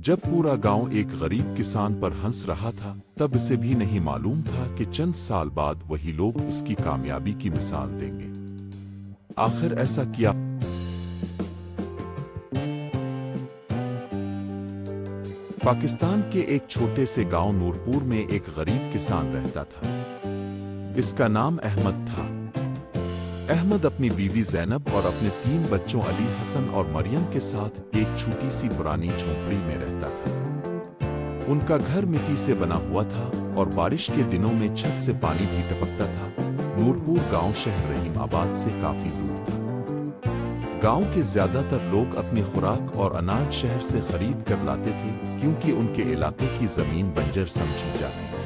جب پورا گاؤں ایک غریب کسان پر ہنس رہا تھا، تب اسے بھی نہیں معلوم تھا کہ چند سال بعد وہی لوگ اس کی کامیابی کی مثال دیں گے۔ آخر ایسا کیا؟ پاکستان کے ایک چھوٹے سے گاؤں نورپور میں ایک غریب کسان رہتا تھا۔ اس کا نام احمد تھا۔ احمد اپنی بیوی زینب اور اپنے 3 بچوں علی، حسن اور مریم کے ساتھ ایک چھوٹی سی پرانی جھونپڑی میں رہتا تھا۔ ان کا گھر مٹی سے بنا ہوا تھا اور بارش کے دنوں میں چھت سے پانی بھی ٹپکتا تھا۔ نورپور گاؤں شہر رحیم آباد سے کافی دور تھا۔ گاؤں کے زیادہ تر لوگ اپنی خوراک اور اناج شہر سے خرید کر لاتے تھے، کیونکہ ان کے علاقے کی زمین بنجر سمجھی جاتی تھی۔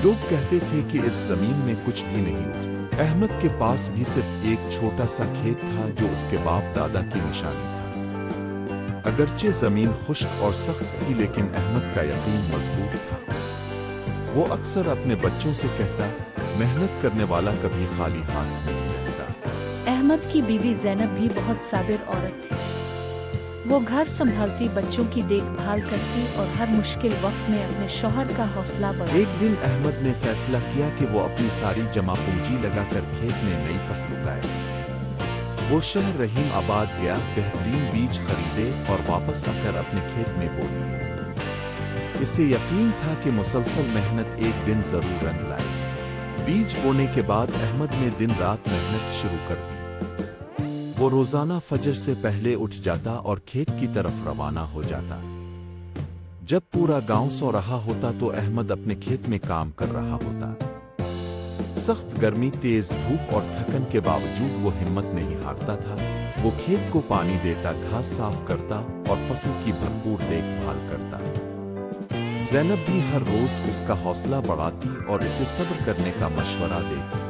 لوگ کہتے تھے کہ اس زمین میں کچھ بھی نہیں ہوتا۔ احمد کے پاس بھی صرف ایک چھوٹا سا کھیت تھا جو اس کے باپ دادا کی نشانی تھا۔ اگرچہ زمین خشک اور سخت تھی، لیکن احمد کا یقین مضبوط تھا۔ وہ اکثر اپنے بچوں سے کہتا، محنت کرنے والا کبھی خالی ہاتھ نہیں رہتا۔ احمد کی بیوی زینب بھی بہت صابر عورت تھی۔ وہ گھر سنبھالتی، بچوں کی دیکھ بھال کرتی اور ہر مشکل وقت میں اپنے شوہر کا حوصلہ بڑھاتی۔ ایک دن احمد نے فیصلہ کیا کہ وہ اپنی ساری جمع پونجی لگا کر کھیت میں نئی فصل اگائے۔ وہ شہر رحیم آباد گیا، بہترین بیج خریدے اور واپس آ کر اپنے کھیت میں بو دیے۔ اسے یقین تھا کہ مسلسل محنت ایک دن ضرور رنگ لائے۔ بیج بونے کے بعد احمد نے دن رات محنت شروع کر دی۔ وہ روزانہ فجر سے پہلے اٹھ جاتا اور کھیت کی طرف روانہ ہو جاتا۔ جب پورا گاؤں سو رہا ہوتا تو احمد اپنے کھیت میں کام کر رہا ہوتا۔ سخت گرمی، تیز دھوپ اور تھکن کے باوجود وہ ہمت نہیں ہارتا تھا۔ وہ کھیت کو پانی دیتا، گھاس صاف کرتا اور فصل کی بھرپور دیکھ بھال کرتا۔ زینب بھی ہر روز اس کا حوصلہ بڑھاتی اور اسے صبر کرنے کا مشورہ دیتی۔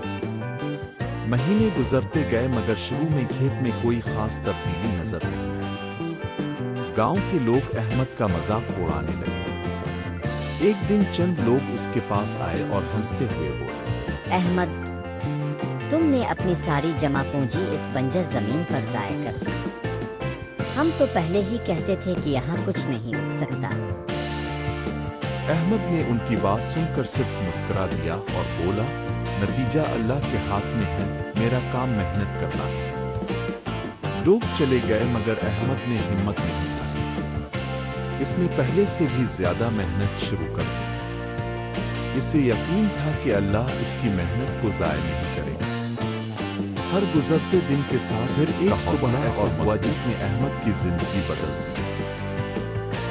مہینے گزرتے گئے، مگر شروع میں کھیت میں کوئی خاص تبدیلی نظر نہیں آئی۔ گاؤں کے لوگ احمد کا مذاق اڑانے لگے۔ ایک دن چند لوگ اس کے پاس آئے اور ہنستے ہوئے بولے، احمد، تم نے اپنی ساری جمع پونجی اس بنجر زمین پر ضائع کر دی۔ ہم تو پہلے ہی کہتے تھے کہ یہاں کچھ نہیں اگ سکتا۔ احمد نے ان کی بات سن کر صرف مسکرا دیا اور بولا، نتیجہ اللہ کے ہاتھ میں ہے، میرا کام محنت کرنا ہے۔ لوگ چلے گئے، مگر احمد نے ہمت نہیں ہاری۔ اس نے پہلے سے بھی زیادہ محنت شروع کر دی۔ اسے یقین تھا کہ اللہ اس کی محنت کو ضائع نہیں کرے گا۔ ہر گزرتے دن کے ساتھ پھر ایک صبح ایسا ہوا جس نے احمد کی زندگی بدل دی۔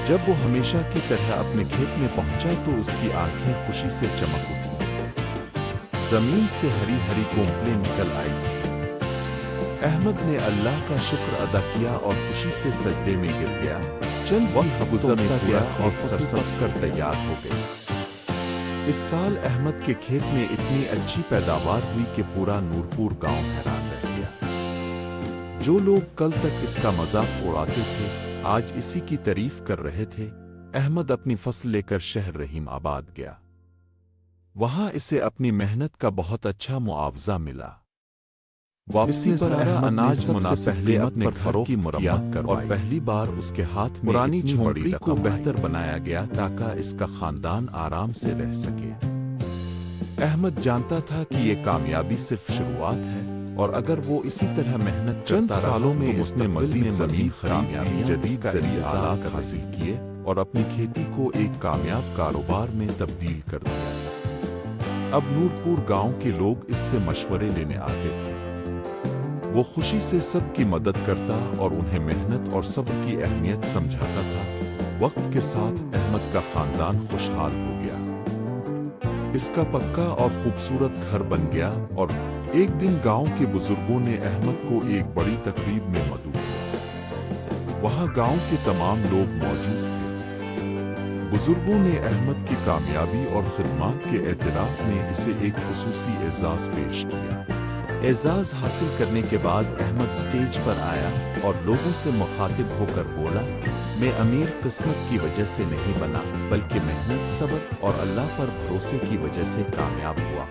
جب وہ ہمیشہ کی طرح اپنے کھیت میں پہنچا تو اس کی آنکھیں خوشی سے چمک اٹھیں۔ زمین سے ہری ہری کونپلیں نکل آئی تھی۔ احمد نے اللہ کا شکر ادا کیا اور خوشی سے سجدے میں گر گیا۔ چند وقت گزرتا گیا اور سرسبز کر تیار ہو گئی۔ اس سال احمد کے کھیت میں اتنی اچھی پیداوار ہوئی کہ پورا نورپور گاؤں حیران رہ گیا۔ جو لوگ کل تک اس کا مذاق اڑاتے تھے، آج اسی کی تعریف کر رہے تھے۔ احمد اپنی فصل لے کر شہر رحیم آباد گیا۔ وہاں اسے اپنی محنت کا بہت اچھا معاوضہ ملا۔ واپسی پر سارا اناج مناسب قیمت پر فروخت کیا اور پہلی بار اس کے ہاتھ میں پرانی جھونپڑی کو بہتر بنایا گیا تاکہ اس کا خاندان آرام سے رہ سکے۔ احمد جانتا تھا کہ یہ کامیابی صرف شروعات ہے، اور اگر وہ اسی طرح محنت چند سالوں میں اس نے مزید خرید جدید ذریعات حاصل کیے اور اپنی کھیتی کو ایک کامیاب کاروبار میں تبدیل کر دیا۔ اب نورپور گاؤں کے لوگ اس سے مشورے لینے آتے تھے۔ وہ خوشی سے سب کی مدد کرتا اور انہیں محنت اور صبر کی اہمیت سمجھاتا تھا۔ وقت کے ساتھ احمد کا خاندان خوشحال ہو گیا۔ اس کا پکا اور خوبصورت گھر بن گیا اور ایک دن گاؤں کے بزرگوں نے احمد کو ایک بڑی تقریب میں مدعو کیا۔ وہاں گاؤں کے تمام لوگ موجود تھے۔ بزرگوں نے احمد کی کامیابی اور خدمات کے اعتراف میں اسے ایک خصوصی اعزاز پیش کیا۔ اعزاز حاصل کرنے کے بعد احمد سٹیج پر آیا اور لوگوں سے مخاطب ہو کر بولا، میں امیر قسمت کی وجہ سے نہیں بنا، بلکہ محنت، صبر اور اللہ پر بھروسے کی وجہ سے کامیاب ہوا۔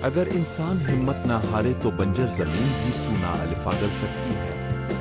اگر انسان ہمت نہ ہارے تو بنجر زمین بھی سونا الفاگل سکتی ہے۔